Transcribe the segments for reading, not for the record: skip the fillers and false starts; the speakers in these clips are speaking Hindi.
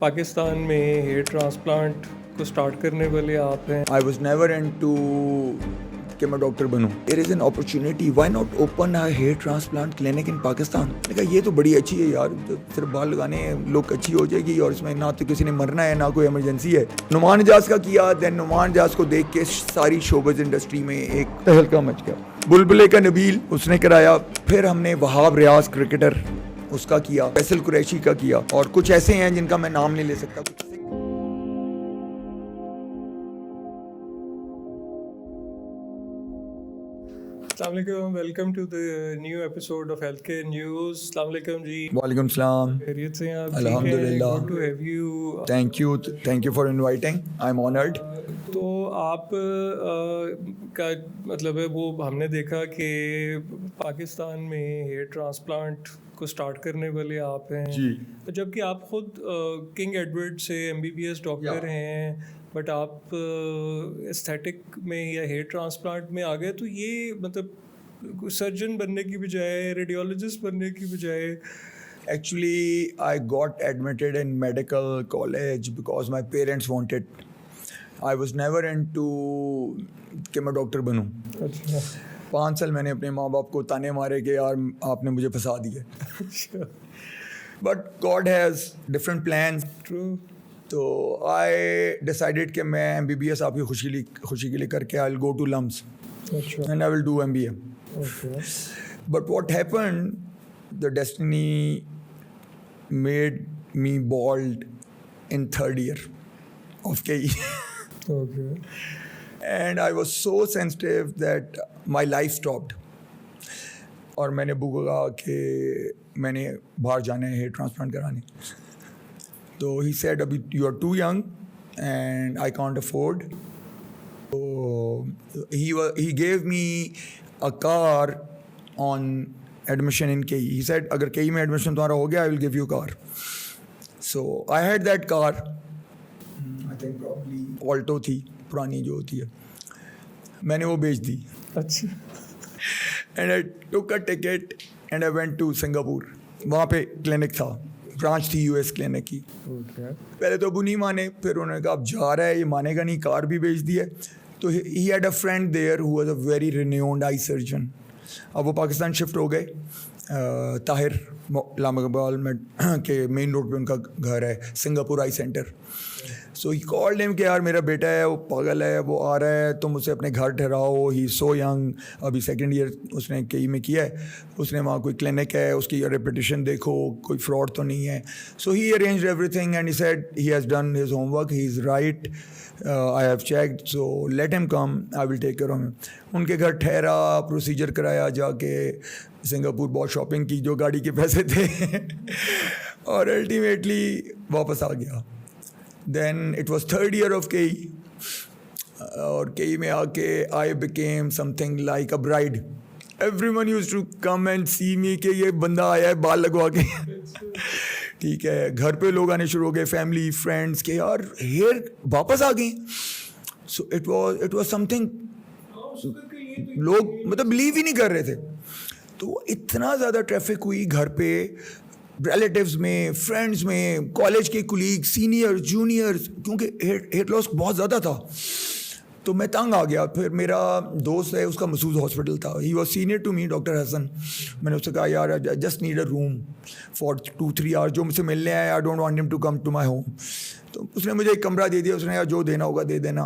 पाकिस्तान में हेयर ट्रांसप्लांट को स्टार्ट करने वाले आप हैं। I was never into कि मैं doctor बनूं. There is an opportunity. Why not open a hair transplant clinic in Pakistan? मैंने कहा ये तो बड़ी अच्छी है यार, तो सिर्फ बाल लगाने लोग अच्छी हो जाएगी और इसमें ना तो किसी ने मरना है ना कोई इमरजेंसी है. नुमान इजाज का किया. देन नुमान इजाज को देख के सारी शोबिज़ इंडस्ट्री में एक तहलका मच गया. बुलबुले का नबील उसने कराया. फिर हमने वहाब रियाज क्रिकेटर उसका किया, फैसल कुरैशी का किया और कुछ ऐसे हैं जिनका मैं नाम नहीं ले सकता. अस्सलामुअलैकुम, welcome to the new episode of health care news. अस्सलामुअलैकुम जी, वालेकुम सलाम. खैरियत से हैं आप? अल्हम्दुलिल्लाह. Good to have you. Thank you for inviting. I am honoured. तो आप का मतलब है वो हमने देखा कि पाकिस्तान में हेयर ट्रांसप्लांट को स्टार्ट करने वाले आप हैं जी. जबकि आप खुद किंग एडवर्ड से एमबीबीएस डॉक्टर हैं, बट आप एस्थेटिक में या हेयर ट्रांसप्लांट में आ गए. तो ये मतलब सर्जन बनने की बजाय, रेडियोलॉजिस्ट बनने की बजाय. Actually, I got admitted in medical college because my parents wanted. I was never into कि मैं डॉक्टर बनूं. अच्छा 5 साल मैंने अपने माँ बाप को ताने मारे कि यार आपने मुझे फंसा दिया. अच्छा. But God has different plans. True. तो I decided कि मैं MBBS आपकी खुशी के लिए करके I'll go to LUMS अच्छा. and I will do MBA. Okay. But what happened, the destiny made me bald in 3rd year of KE. Okay. And I was so sensitive that my life stopped. और मैंने बुक को कहा कि मैंने बाहर जाना है हेयर ट्रांसप्लांट कराने. तो he said अभी you are too young and I can't afford. So he gave me a car on admission in KE. He said अगर KE में admission तुम्हारा हो गया I will give you a car. So I had that car. I think probably Alto थी, पुरानी जो होती है. मैंने वो बेच दी. अच्छा. And I took a ticket and I went to Singapore. वहाँ पे क्लिनिक था, ब्रांच थी US क्लिनिक की. ओके. पहले तो अबू नहीं माने, फिर उन्होंने कहा अब जा रहा है ये मानेगा नहीं, कार भी बेच दी है. तो he had a friend there who was a very renowned eye surgeon. अब वो पाकिस्तान शिफ्ट हो गए. ताहिर लामकबाल में के मेन रोड पे उनका घर है, Singapore I centre. So he called him कि यार मेरा बेटा है वो पागल है, वो आ रहा है, तुम उसे अपने घर ठहराओ. ही सो यंग, अभी 2nd ईयर उसने KE में किया है. उसने वहाँ कोई क्लिनिक है, उसकी रेपुटेशन देखो, कोई फ्रॉड तो नहीं है. So he arranged everything and he said he has done his homework, he is right, I have checked, so let him come, I will take care of him. उनके घर ठहरा, प्रोसीजर कराया जाके, सिंगापुर बहुत शॉपिंग की जो गाड़ी के पैसे थे और अल्टीमेटली वापस आ गया. Then it was 3rd year of KE. और KE में आके I became something like a bride. Everyone used to come and see me कि ये बंदा आया है बाल लगवा के. ठीक है, घर पे लोग आने शुरू हो गए, फैमिली फ्रेंड्स के यार हेयर वापस आ गई. So it was something लोग मतलब बिलीव ही नहीं कर रहे थे. तो इतना ज़्यादा ट्रैफिक हुई घर पे, रिलेटिव्स में, फ्रेंड्स में, कॉलेज के कुलीग, सीनियर जूनियर्स, क्योंकि हेयर लॉस बहुत ज़्यादा था. तो मैं तंग आ गया. फिर मेरा दोस्त है, उसका मसूद हॉस्पिटल था. He was senior to me, doctor Hasan. मैंने उससे कहा यार I just need a room for 2-3 hours, जो मुझसे मिलने आए I don't want him to come to my home. तो उसने मुझे एक कमरा दे दिया. उसने यार जो देना होगा दे देना,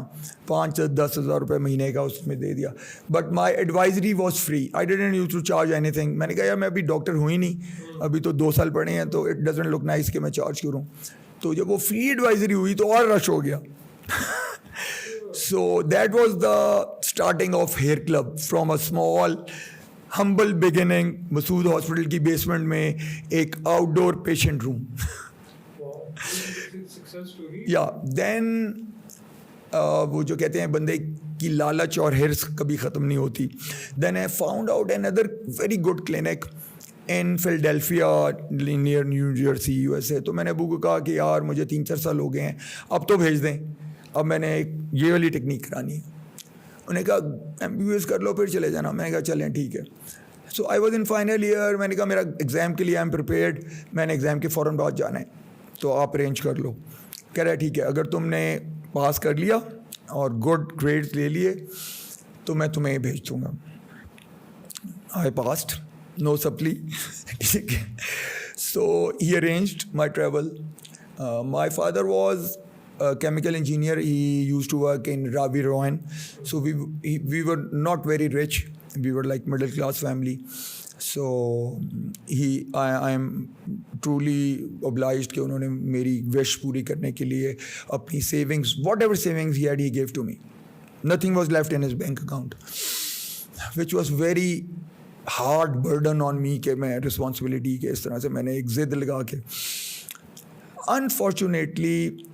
5-10 हज़ार रुपये महीने का उसमें दे दिया. But my advisory was free. I didn't use to charge anything. मैंने कहा यार मैं अभी डॉक्टर हुई नहीं, अभी तो 2 साल पढ़े हैं, तो इट डजंट लुक नाइस कि मैं चार्ज करूँ. तो जब वो फ्री एडवाइजरी हुई तो और रश हो गया. So that was the starting of Hair Club from a small humble beginning. Masood hospital की बेसमेंट में एक आउटडोर पेशेंट रूम. या देन वो जो कहते हैं बंदे की लालच और हिर्स कभी ख़त्म नहीं होती. Then I found out another very good clinic in Philadelphia near New Jersey USA. तो मैंने अबू को कहा कि यार मुझे 3-4 साल हो गए हैं, अब तो भेज दें, अब मैंने ये वाली टेक्निक करानी है. उन्होंने कहा MBBS कर लो फिर चले जाना. मैंने कहा चलें ठीक है. So I was in final year. मैंने कहा मेरा एग्ज़ाम के लिए आई एम प्रिपेयर्ड, मैंने एग्ज़ाम के फ़ौरन बाद जाना है. तो आप अरेंज कर लो। कह रहा है ठीक है, अगर तुमने पास कर लिया और गुड ग्रेड्स ले लिए तो मैं तुम्हें भेज दूँगा। I passed, no supply. So he arranged my travel. My father was a chemical engineer. He used to work in Ravi Rohan. So we were not very rich. We were like middle class family. So I am truly obliged कि उन्होंने मेरी wish पूरी करने के लिए अपनी savings, whatever savings he had, he gave to me. Nothing was left in his bank account, which was very hard burden on me कि मैं रिस्पॉन्सिबिलिटी के इस तरह से मैंने एक ज़िद लगा के अनफॉर्चुनेटली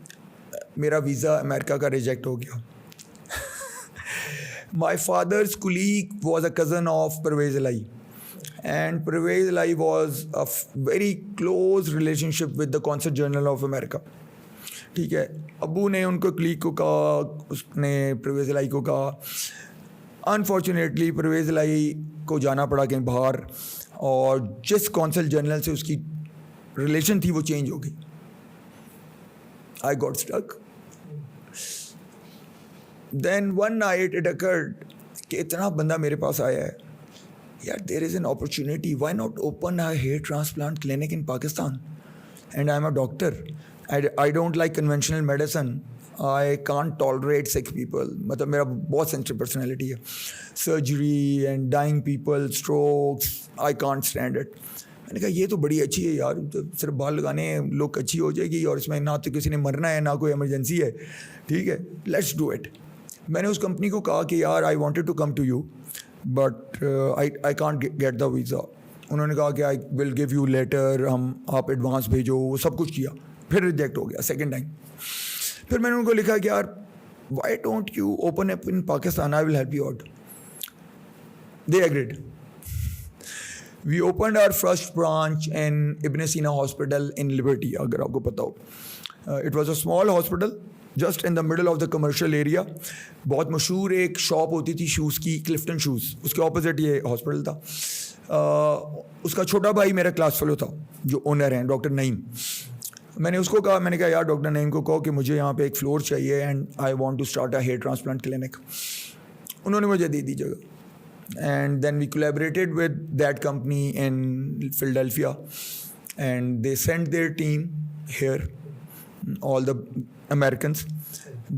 मेरा वीज़ा अमेरिका का रिजेक्ट हो गया। My father's colleague was a cousin of Parvez Elahi and Parvez Elahi was a very close relationship with the consul general of America. ठीक है, अबू ने उनको कुलीग को कहा, उसने परवेज़ इलाई को कहा। अनफॉर्चुनेटली परवेज़ इलाई को जाना पड़ा कहीं बाहर और जिस कौंसल जनरल से उसकी रिलेशन थी वो चेंज हो गई। I got stuck. Then one night it occurred कि इतना बंदा मेरे पास आया है, यार there is an opportunity, why not open a hair transplant clinic in Pakistan and I am a doctor. I don't like conventional medicine, I can't tolerate sick people, मतलब मेरा बहुत सेंसिटिव पर्सनैलिटी है। Surgery and dying people, strokes, I can't stand it. मैंने कहा ये तो बड़ी अच्छी है यार, तो सिर्फ बाल लगाने लुक अच्छी हो जाएगी और इसमें ना तो किसी ने मरना है ना कोई इमरजेंसी है, ठीक है, लेट्स डू इट। मैंने उस कंपनी को कहा कि यार I wanted to come to you but I can't get the visa. उन्होंने कहा कि I will give you letter, आप एडवांस भेजो, वो सब कुछ किया, फिर रिजेक्ट हो गया सेकेंड टाइम। फिर मैंने उनको लिखा कि यार why don't you open up in Pakistan, I will help you out. They agreed. We opened our first branch in Ibn Sina hospital in Liberty, अगर आपको पता हो। It was a small hospital just in the middle of the commercial area. बहुत मशहूर एक शॉप होती थी शूज़ की, क्लिफ्टन शूज़, उसके ऑपोजिट ये हॉस्पिटल था। उसका छोटा भाई मेरा क्लास फेलो था जो ओनर हैं, डॉक्टर नईम। मैंने उसको कहा, मैंने कहा यार डॉक्टर नईम को कहो कि मुझे यहाँ पे एक फ्लोर चाहिए and I want to start a hair transplant clinic. उन्होंने मुझे दे दी जगह and then we collaborated with that company in Philadelphia and they sent their team here, all the Americans.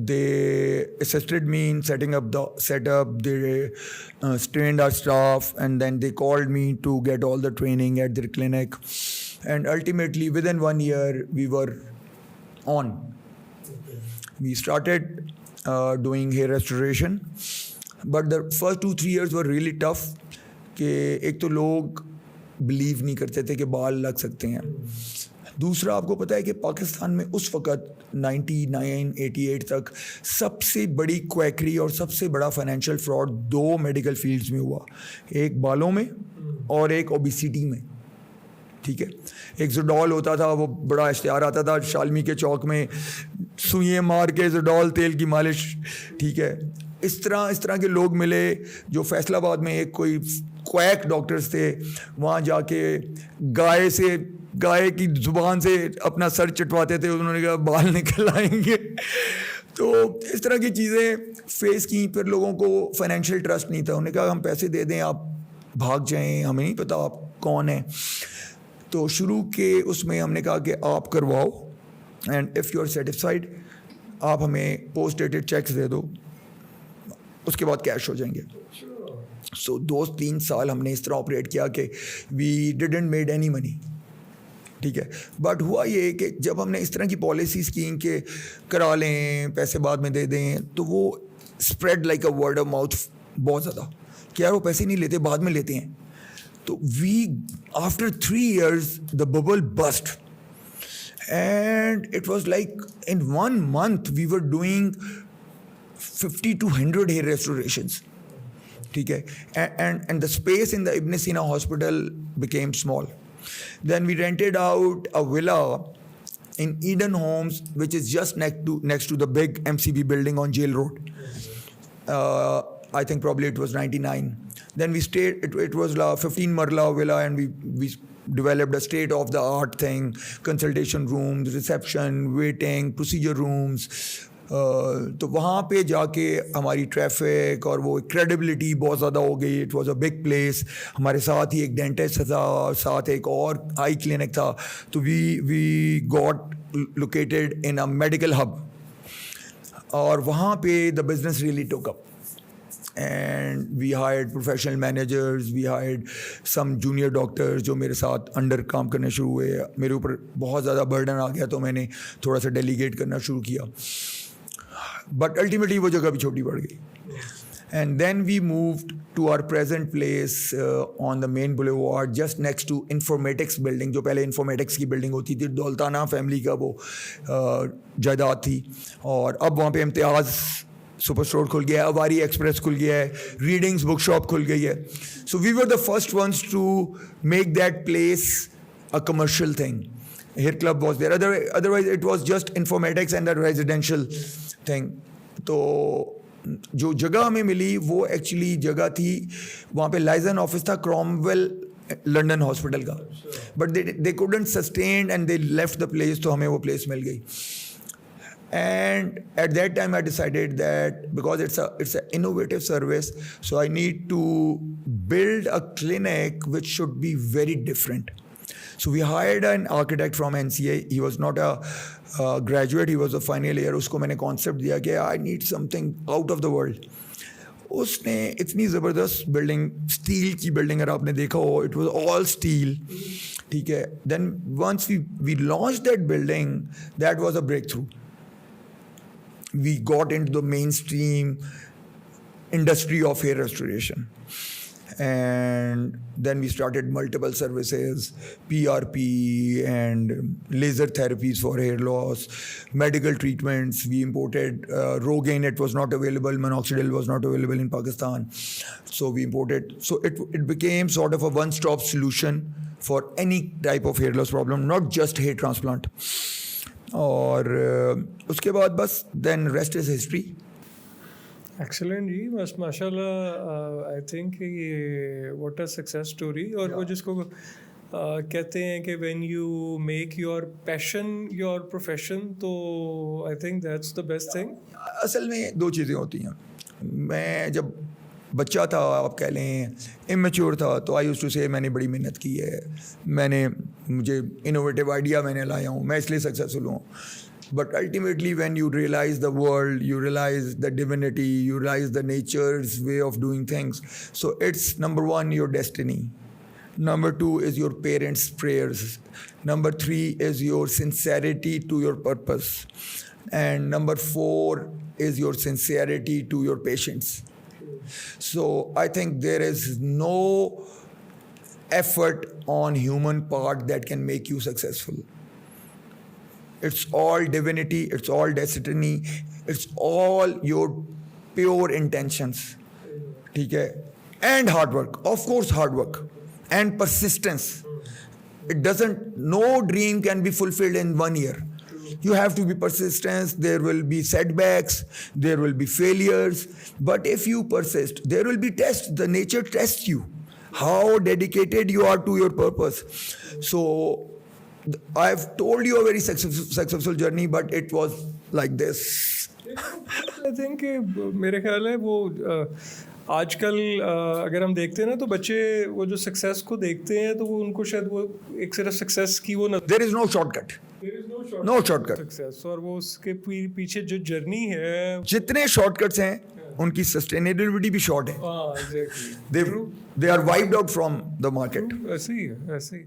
They assisted me in setting up the setup. They trained our staff, and then they called me to get all the training at their clinic. And ultimately, within 1 year, we were on. We started doing hair restoration, but the first 2-3 years were really tough. कि एक तो लोग believe नहीं करते थे कि बाल लग सकते हैं। दूसरा, आपको पता है कि पाकिस्तान में उस वक़्त 99-88 तक सबसे बड़ी क्वैकरी और सबसे बड़ा फाइनेंशियल फ्रॉड 2 मेडिकल फील्ड्स में हुआ, एक बालों में और एक ओबिसिटी में। ठीक है, एक ज़ोडॉल होता था, वो बड़ा इश्तिहार आता था शालमी के चौक में, सुइयाँ मार के ज़ोडॉल तेल की मालिश। ठीक है, इस तरह के लोग मिले जो फैसलाबाद में एक कोई क्वैक डॉक्टर्स थे, वहाँ जाके गाय की ज़ुबान से अपना सर चटवाते थे, उन्होंने कहा बाल निकल आएंगे। तो इस तरह की चीज़ें फेस की। फिर लोगों को फाइनेंशियल ट्रस्ट नहीं था, उन्होंने कहा हम पैसे दे दें आप भाग जाएं, हमें नहीं पता आप कौन हैं। तो शुरू के उसमें हमने कहा कि आप करवाओ and if you are satisfied आप हमें पोस्ट डेटेड चेक्स दे दो, उसके बाद कैश हो जाएंगे। सो 2-3 साल हमने इस तरह ऑपरेट किया कि we didn't made any money. ठीक है, बट हुआ ये कि जब हमने इस तरह की पॉलिसीज़ की कि करा लें पैसे बाद में दे दें, तो वो spread like a word of mouth बहुत ज़्यादा कि यार वो पैसे नहीं लेते, बाद में लेते हैं। तो we after 3 years the bubble bust and it was like in 1 month we were doing 50 to 100 hair restorations. ठीक है, and the space in the Ibn Sina hospital became small. Then we rented out a villa in Eden Homes, which is just next to the big MCB building on Jail Road. I think probably it was 99. Then we stayed. It was a 15 marla villa, and we developed a state of the art thing, consultation rooms, reception, waiting, procedure rooms. तो वहाँ पे जाके हमारी ट्रैफिक और वो क्रेडिबिलिटी बहुत ज़्यादा हो गई. It was a big place. हमारे साथ ही एक डेंटिस्ट था, साथ एक और आई क्लिनिक था. तो we got located in a medical hub, और वहाँ पे the business really took up. And we hired professional managers, we hired some junior doctors जो मेरे साथ अंडर काम करने शुरू हुए. मेरे ऊपर बहुत ज़्यादा बर्डन आ गया, तो मैंने थोड़ा सा डेलीगेट करना शुरू किया. बट अल्टीमेटली वो जगह भी छोटी पड़ गई. And then we moved to our present place on the main boulevard just next to informatics building. जो पहले informatics की बिल्डिंग होती थी, दौलताना फैमिली का वो जायदाद थी. और अब वहाँ पे इम्तियाज़ सुपर स्टोर खुल गया है, अवारी एक्सप्रेस खुल गया है, रीडिंग्स बुक शॉप खुल गई है. So we were the first ones to make that place a commercial thing. Hair club was there, otherwise it was just informatics and the residential thing. तो जो जगह हमें मिली वो एक्चुअली जगह थी, वहाँ पे लाइजन ऑफिस था क्रॉमवेल लंदन हॉस्पिटल का. But they couldn't sustain and they left the place. तो हमें वो प्लेस मिल गई. And at that time I decided that because it's an innovative service, so I need to build a clinic which should be very different. So we hired an architect from NCA. He was not a graduate, he was a final year. उसको मैंने concept दिया कि I need something out of the world. उसने इतनी ज़बरदस्त बिल्डिंग, स्टील की बिल्डिंग, अगर आपने देखा हो, it was all steel. ठीक है. Then once we launched that building, that was a breakthrough. We got into the mainstream industry of hair restoration, and then we started multiple services, PRP and laser therapies for hair loss, medical treatments. We imported Rogaine. It was not available. Minoxidil was not available in Pakistan, so we imported. So it became sort of a one-stop solution for any type of hair loss problem, not just hair transplant. और उसके बाद बस then rest is history. Excellent जी, बस माशाल्लाह. आई थिंक ये व्हाट अ सक्सेस स्टोरी. और वो जिसको कहते हैं कि when you make your passion your profession, तो I think that's the best thing. असल में दो चीज़ें होती हैं. मैं जब बच्चा था, आप कह लें इमेच्योर था, तो आई यूज्ड टू से मैंने बड़ी मेहनत की है, मुझे इनोवेटिव आइडिया मैंने लाया हूँ, मैं इसलिए सक्सेसफुल हूँ. But ultimately when you realise the world, you realise the divinity, you realise the nature's way of doing things. So it's number 1 your destiny, number 2 is your parents' prayers, number 3 is your sincerity to your purpose, and number 4 is your sincerity to your patients. So I think there is no effort on human part that can make you successful. It's all divinity, it's all destiny, it's all your pure intentions. ठीक है? And hard work, of course hard work, and persistence. It doesn't, no dream can be fulfilled in 1 year. You have to be persistent. There will be setbacks, there will be failures, but if you persist, there will be tests. The nature tests you, how dedicated you are to your purpose. So I've told you a very successful journey, but it was like this. I think मेरे ख्याल है वो आजकल अगर हम देखते हैं ना, तो बच्चे वो जो सक्सेस को देखते हैं, तो वो उनको शायद वो एक सिर्फ सक्सेस की वो There is no shortcut. No shortcut. Success, और वो उसके पीछे जो जर्नी है, जितने शॉर्टकट्स हैं उनकी सस्टेनेबिलिटी भी शॉर्ट है. हाँ exactly, They are wiped out from the market. ऐसे ही है, ऐसे ही.